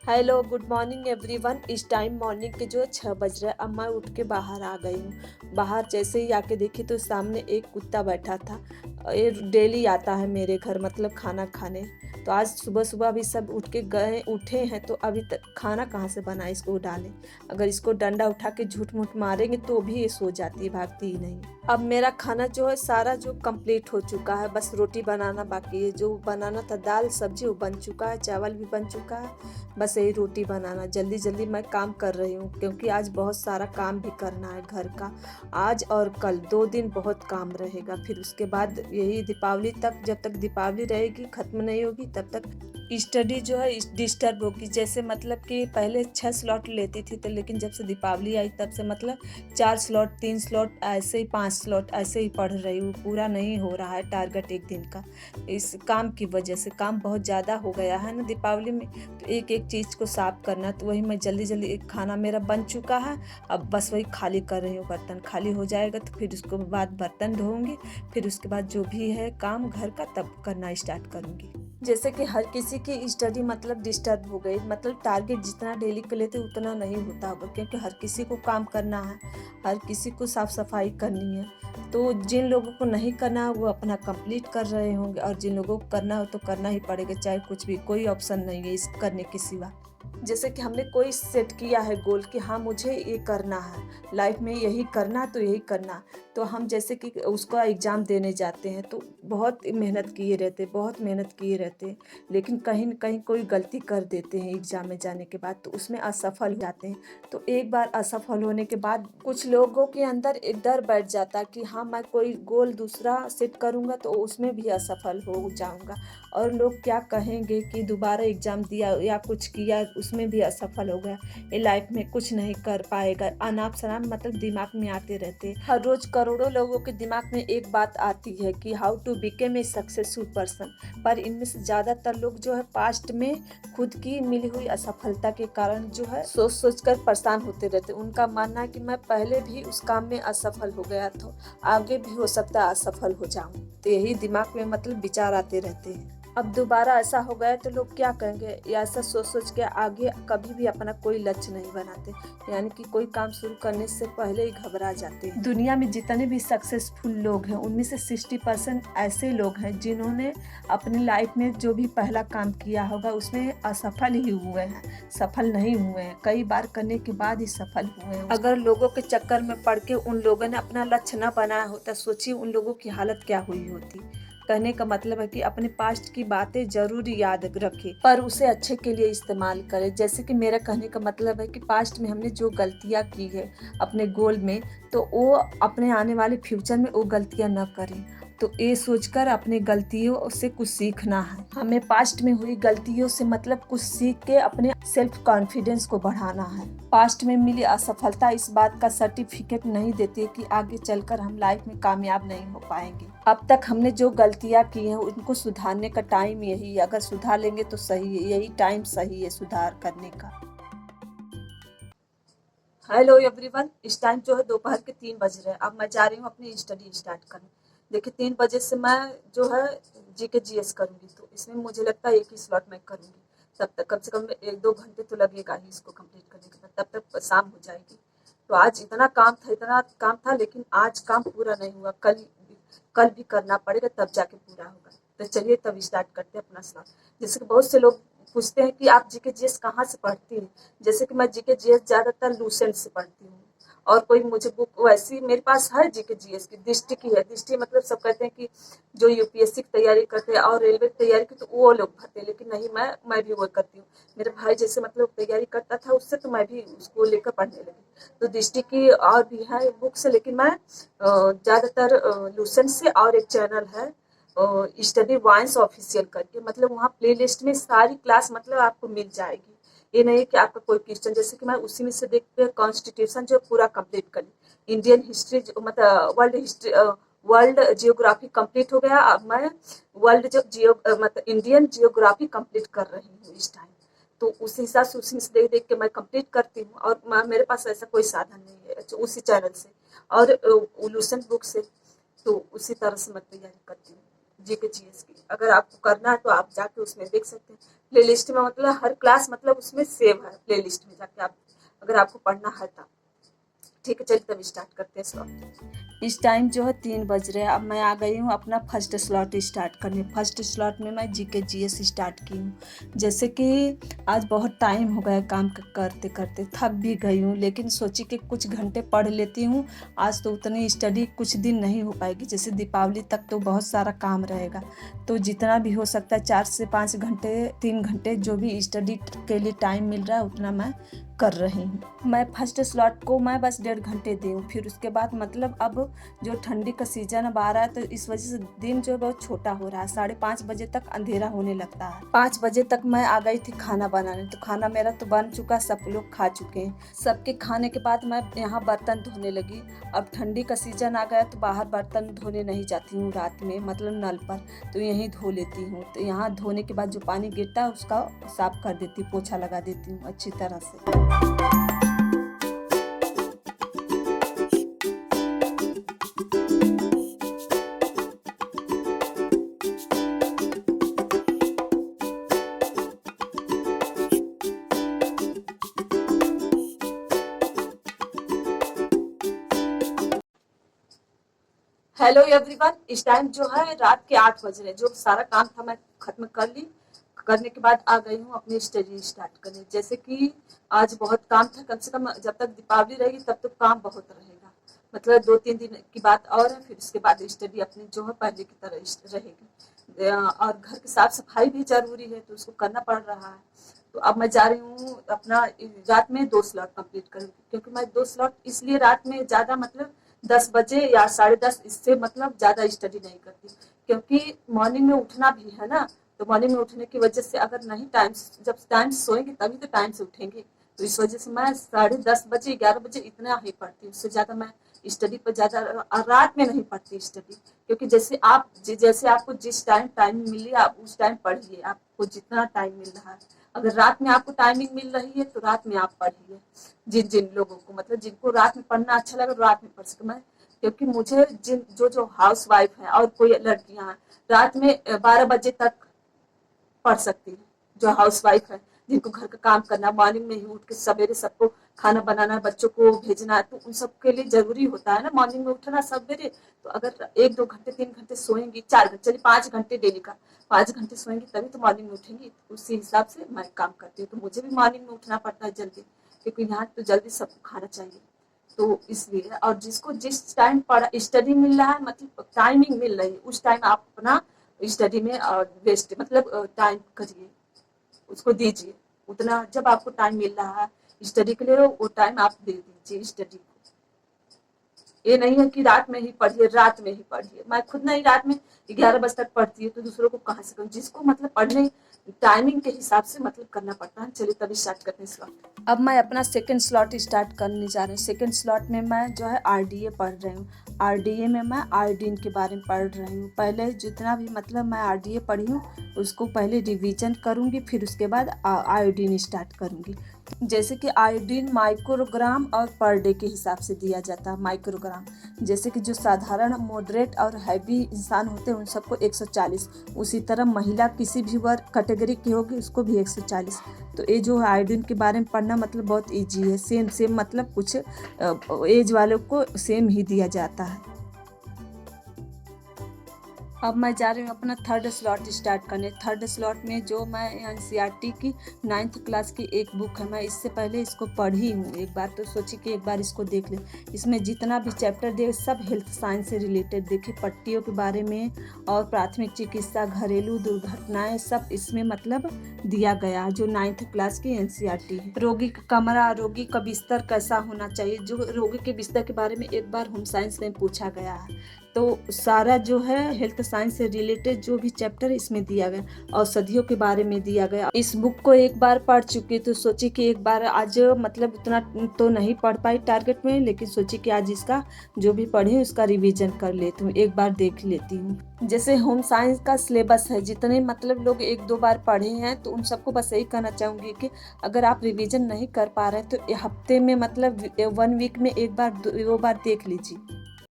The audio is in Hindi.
Hello good morning everyone. इस टाइम मॉर्निंग के जो 6 बज रहे हैं। अब मैं उठ के बाहर आ गई हूँ। बाहर जैसे ही आके देखी तो सामने एक कुत्ता बैठा था। ये डेली आता है मेरे घर, मतलब खाना खाने। तो आज सुबह सुबह अभी सब उठ के गए उठे हैं, तो अभी तक खाना कहाँ से बना इसको डालें। अगर इसको डंडा उठा के झूठ मूठ मारेंगे तो भी ये सो जाती है, भागती ही नहीं। अब मेरा खाना जो है सारा जो कंप्लीट हो चुका है, बस रोटी बनाना बाकी है। जो बनाना था दाल सब्जी वो बन चुका है, चावल भी बन चुका है। बस यही रोटी बनाना जल्दी जल्दी मैं काम कर रही हूँ, क्योंकि आज बहुत सारा काम भी करना है घर का। आज और कल 2 दिन बहुत काम रहेगा। फिर उसके बाद यही दीपावली तक, जब तक दीपावली रहेगी ख़त्म नहीं होगी तब तक स्टडी जो है डिस्टर्ब होगी। जैसे मतलब कि पहले 6 स्लॉट लेती थी, तो लेकिन जब से दीपावली आई तब से मतलब 4 स्लॉट 3 स्लॉट ऐसे ही 5 स्लॉट ऐसे ही पढ़ रही हूँ। पूरा नहीं हो रहा है टारगेट एक दिन का। इस काम की वजह से काम बहुत ज़्यादा हो गया है ना दीपावली में। तो एक एक चीज़ को साफ करना, तो वही मैं जल्दी जल्दी, एक खाना मेरा बन चुका है। अब बस वही खाली कर रही हूँ। बर्तन खाली हो जाएगा तो फिर उसके बाद बर्तन धोऊंगी। फिर उसके बाद जो भी है काम घर का तब करना स्टार्ट करूँगी। जैसे कि हर किसी की स्टडी मतलब डिस्टर्ब हो गई, मतलब टारगेट जितना डेली के लेते उतना नहीं होता होगा, क्योंकि हर किसी को काम करना है, हर किसी को साफ सफाई करनी है। तो जिन लोगों को नहीं करना है वो अपना कंप्लीट कर रहे होंगे, और जिन लोगों को करना हो तो करना ही पड़ेगा, चाहे कुछ भी, कोई ऑप्शन नहीं है इस करने के सिवा। जैसे कि हमने कोई सेट किया है गोल कि हाँ मुझे ये करना है, लाइफ में यही करना है तो यही करना। तो हम जैसे कि उसका एग्ज़ाम देने जाते हैं तो बहुत मेहनत किए रहते, बहुत मेहनत किए रहते, लेकिन कहीं न कहीं कोई गलती कर देते हैं एग्ज़ाम में जाने के बाद, तो उसमें असफल हो जाते हैं। तो एक बार असफल होने के बाद कुछ लोगों के अंदर एक डर बैठ जाता है कि हाँ मैं कोई गोल दूसरा सेट करूँगा तो उसमें भी असफल हो जाऊँगा, और लोग क्या कहेंगे कि दोबारा एग्ज़ाम दिया या कुछ किया उसमें भी असफल हो गया, ये लाइफ में कुछ नहीं कर पाएगा। अनाप शनाप मतलब दिमाग में आते रहते। हर रोज करोड़ों लोगों के दिमाग में एक बात आती है कि how to become a successful person, पर इनमें से ज़्यादातर लोग जो है पास्ट में खुद की मिली हुई असफलता के कारण जो है सोच सोच कर परेशान होते रहते। उनका मानना है कि मैं पहले भी उस काम में असफल हो गया था, आगे भी हो सकता है असफल हो जाऊं। तो यही दिमाग में मतलब विचार आते रहते हैं। अब दोबारा ऐसा हो गया तो लोग क्या कहेंगे, या ऐसा सोच सोच के आगे कभी भी अपना कोई लक्ष्य नहीं बनाते, यानी कि कोई काम शुरू करने से पहले ही घबरा जाते हैं। दुनिया में जितने भी सक्सेसफुल लोग हैं उनमें से 60% ऐसे लोग हैं जिन्होंने अपनी लाइफ में जो भी पहला काम किया होगा उसमें असफल ही हुए हैं, सफल नहीं हुए हैं। कई बार करने के बाद ही सफल हुए हैं। अगर लोगों के चक्कर में पड़ के उन लोगों ने अपना लक्ष्य न बनाया होता, सोचिए उन लोगों की हालत क्या हुई होती। कहने का मतलब है कि अपने पास्ट की बातें जरूर याद रखें, पर उसे अच्छे के लिए इस्तेमाल करें। जैसे कि मेरा कहने का मतलब है कि पास्ट में हमने जो गलतियां की है अपने गोल में, तो वो अपने आने वाले फ्यूचर में वो गलतियां न करें। तो ये सोचकर अपने गलतियों से कुछ सीखना है। हमें पास्ट में हुई गलतियों से मतलब कुछ सीख के अपने सेल्फ कॉन्फिडेंस को बढ़ाना है। पास्ट में मिली असफलता इस बात का सर्टिफिकेट नहीं देती कि आगे चलकर हम लाइफ में कामयाब नहीं हो पाएंगे। अब तक हमने जो गलतियां की हैं उनको सुधारने का टाइम यही है। अगर सुधार लेंगे तो सही है, यही टाइम सही है सुधार करने का। हेलो एवरीवन, इस टाइम जो है दोपहर के 3 बज रहे हैं। अब मैं जा रही हूँ अपनी स्टडी स्टार्ट करने। देखिए 3 बजे से मैं जो है जीके जीएस करूँगी, तो इसमें मुझे लगता है एक ही स्लॉट मैं करूँगी। तब तक कम से कम 1-2 घंटे तो लगेगा ही इसको कंप्लीट करने के बाद, तब तक शाम हो जाएगी। तो आज इतना काम था, लेकिन आज काम पूरा नहीं हुआ। कल भी करना पड़ेगा, तब जाके पूरा होगा। तो चलिए तब स्टार्ट करते हैं अपना स्लॉट। जैसे कि बहुत से लोग पूछते हैं कि आप जीके जीएस कहाँ से पढ़ती हैं। जैसे कि मैं जीके जीएस ज़्यादातर लूसेंट से पढ़ती हूँ, और कोई मुझे बुक वैसी मेरे पास है जीके जीएस की, दृष्टि की है। दृष्टि मतलब सब कहते हैं कि जो यूपीएससी की तैयारी करते हैं और रेलवे की तैयारी की, तो वो लोग भरते हैं, लेकिन नहीं, मैं भी वो करती हूँ। मेरे भाई जैसे मतलब तैयारी करता था उससे, तो मैं भी उसको लेकर पढ़ने लगी। तो दृष्टि की और भी है बुक्स, लेकिन मैं ज़्यादातर लूसेंट से, और एक चैनल है स्टडी वाइंस ऑफिशियल करके, मतलब वहाँ प्ले लिस्ट में सारी क्लास मतलब आपको मिल जाएगी। ये नहीं कि आपका कोई क्वेश्चन, जैसे कि मैं उसी में से देख के कॉन्स्टिट्यूशन जो पूरा कंप्लीट कर ली, इंडियन हिस्ट्री मतलब world history, world geography complete हो गया। अब मैं वर्ल्ड मतलब इंडियन जियोग्राफी कंप्लीट कर रही हूँ इस टाइम। तो उसी हिसाब से उसी में से देख देख के मैं कंप्लीट करती हूँ, और मेरे पास ऐसा कोई साधन नहीं है। अच्छा, उसी चैनल से और लूसेंट बुक से, तो उसी तरह से मैं तैयारी करती हूँ। जीके जीएस की। अगर आपको करना है तो आप जाके उसमें देख सकते हैं। प्लेलिस्ट में मतलब हर क्लास मतलब उसमें सेव है, प्लेलिस्ट में जाके आप अगर आपको पढ़ना है तब। ठीक है, चलिए तब स्टार्ट करते हैं स्लॉट। इस टाइम जो है 3 बज रहे हैं। अब मैं आ गई हूँ अपना फर्स्ट स्लॉट स्टार्ट करने। फर्स्ट स्लॉट में मैं जीके जीएस स्टार्ट की हूँ। जैसे कि आज बहुत टाइम हो गया काम करते करते, थक भी गई हूँ, लेकिन सोची कि कुछ घंटे पढ़ लेती हूँ। आज तो उतनी स्टडी कुछ दिन नहीं हो पाएगी, जैसे दीपावली तक तो बहुत सारा काम रहेगा। तो जितना भी हो सकता है 4 से 5 घंटे, 3 घंटे जो भी स्टडी के लिए टाइम मिल रहा है उतना मैं कर रही हूँ। मैं फर्स्ट स्लॉट को मैं बस 1.5 घंटे दी हूँ। फिर उसके बाद मतलब अब जो ठंडी का सीजन अब आ रहा है तो इस वजह से दिन जो है बहुत छोटा हो रहा है। 5:30 बजे तक अंधेरा होने लगता है। 5 बजे तक मैं आ गई थी खाना बनाने। तो खाना मेरा तो बन चुका, सब लोग खा चुके हैं। सबके खाने के बाद मैं यहाँ बर्तन धोने लगी। अब ठंडी का सीजन आ गया तो बाहर बर्तन धोने नहीं जाती हूँ रात में, मतलब नल पर, तो यहीं धो लेती हूँ। तो यहाँ धोने के बाद जो पानी गिरता है उसका साफ कर देती हूँ, पोछा लगा देती हूँ अच्छी तरह से। हेलो एवरीवन, इस टाइम जो है रात के 8 बज रहे हैं। जो सारा काम था मैं खत्म कर ली। करने के बाद आ गई हूँ अपनी स्टडी स्टार्ट करने। जैसे कि आज बहुत काम था, कम से कम जब तक दीपावली रहेगी तब तक काम बहुत रहेगा। मतलब 2-3 दिन की बात और है, फिर उसके बाद स्टडी अपनी जो है पहले की तरह रहेगी। और घर की साफ सफाई भी जरूरी है तो उसको करना पड़ रहा है। तो अब मैं जा रही हूँ अपना रात में 2 स्लॉट कंप्लीट करूँगी, क्योंकि मैं 2 स्लॉट इसलिए रात में ज़्यादा मतलब 10 बजे या 10:30 इससे मतलब ज़्यादा स्टडी नहीं करती, क्योंकि मॉर्निंग में उठना भी है ना। तो मॉर्निंग में उठने की वजह से अगर नहीं टाइम, जब टाइम से सोएंगे तभी तो टाइम से उठेंगे। तो इस वजह से मैं 10:30 बजे 11 बजे इतना ही पढ़ती हूँ। उससे ज़्यादा मैं स्टडी पर ज़्यादा रात में नहीं पढ़ती स्टडी, क्योंकि जैसे आपको जिस टाइम मिली आप उस टाइम पढ़िए, आपको जितना टाइम मिल रहा है। अगर रात में आपको टाइमिंग मिल रही है तो रात में आप पढ़िए। जिन जिन लोगों को मतलब जिनको रात में पढ़ना अच्छा लगे रात में पढ़ सके। मैं क्योंकि मुझे जिन जो जो हाउस वाइफ है और कोई लड़कियां रात में 12 बजे तक पढ़ सकती है, जो हाउस वाइफ है, जिनको घर का काम करना, मॉर्निंग में ही उठ के सवेरे सबको खाना बनाना है, बच्चों को भेजना है, तो उन सब के लिए जरूरी होता है ना मॉर्निंग में उठना सवेरे। तो अगर 1-2 घंटे 3 घंटे सोएंगी, 4 घंटे चलिए 5 घंटे डेली का, 5 घंटे सोएंगी तभी तो मॉर्निंग में उठेंगी। तो उसी हिसाब से मैं काम करती हूँ। तो मुझे भी मॉर्निंग में उठना पड़ता है जल्दी, क्योंकि यहाँ तो जल्दी सबको खाना चाहिए। तो इसलिए, और जिसको जिस टाइम पढ़ा स्टडी मिल रहा है, मतलब टाइमिंग मिल रही है, उस टाइम आप अपना स्टडी में वेस्ट मतलब टाइम करिए, उसको दीजिए। उतना जब आपको टाइम मिल रहा है स्टडी के लिए वो टाइम आप दे दीजिए स्टडी को। ये नहीं है कि रात में ही पढ़िए, रात में ही पढ़िए। मैं खुद नहीं रात में 11 बजे तक पढ़ती हूँ, तो दूसरों को कहाँ से करूँ। जिसको मतलब पढ़ने टाइमिंग के हिसाब से मतलब करना पड़ता है। चलिए तभी स्टार्ट करते हैं स्लॉट। अब मैं अपना सेकंड स्लॉट स्टार्ट करने जा रही हूँ। सेकंड स्लॉट में मैं जो है आरडीए पढ़ रही हूँ। आरडीए में मैं आयोडीन के बारे में पढ़ रही हूँ। पहले जितना भी मतलब मैं आरडीए पढ़ी हूँ उसको पहले रिवीजन करूँगी, फिर उसके बाद आयोडीन स्टार्ट करूँगी। जैसे कि आयोडीन माइक्रोग्राम और पर डे के हिसाब से दिया जाता है। माइक्रोग्राम जैसे कि जो साधारण, मॉडरेट और हैवी इंसान होते हैं उन सबको 140, उसी तरह महिला किसी भी वर्ग कैटेगरी की होगी उसको भी 140। तो ये जो आयोडीन के बारे में पढ़ना मतलब बहुत ईजी है। सेम सेम मतलब कुछ एज वालों को सेम ही दिया जाता है। अब मैं जा रही हूँ अपना थर्ड स्लॉट स्टार्ट करने। थर्ड स्लॉट में जो मैं एनसीईआरटी की 9th क्लास की एक बुक है, मैं इससे पहले इसको पढ़ी हूँ एक बार, तो सोची कि एक बार इसको देख लें। इसमें जितना भी चैप्टर दे सब हेल्थ साइंस से रिलेटेड देखिए, पट्टियों के बारे में और प्राथमिक चिकित्सा, घरेलू दुर्घटनाएं, सब इसमें मतलब दिया गया जो 9th क्लास की एनसीईआरटी है। रोगी का कमरा, रोगी का बिस्तर कैसा होना चाहिए, जो रोगी के बिस्तर के बारे में एक बार होम साइंस में पूछा गया है। तो सारा जो है हेल्थ साइंस से रिलेटेड जो भी चैप्टर इसमें दिया गया, औषधियों के बारे में दिया गया। इस बुक को एक बार पढ़ चुकी तो सोची कि एक बार आज मतलब उतना तो नहीं पढ़ पाई टारगेट में, लेकिन सोची कि आज इसका जो भी पढ़ी उसका रिवीजन कर लेती हूँ, एक बार देख लेती हूँ। जैसे होम साइंस का सिलेबस है, जितने मतलब लोग 1-2 बार पढ़े हैं तो उन सबको बस यही कहना चाहूँगी कि अगर आप रिवीजन नहीं कर पा रहे तो हफ्ते में मतलब 1 वीक में एक बार 2 बार देख लीजिए।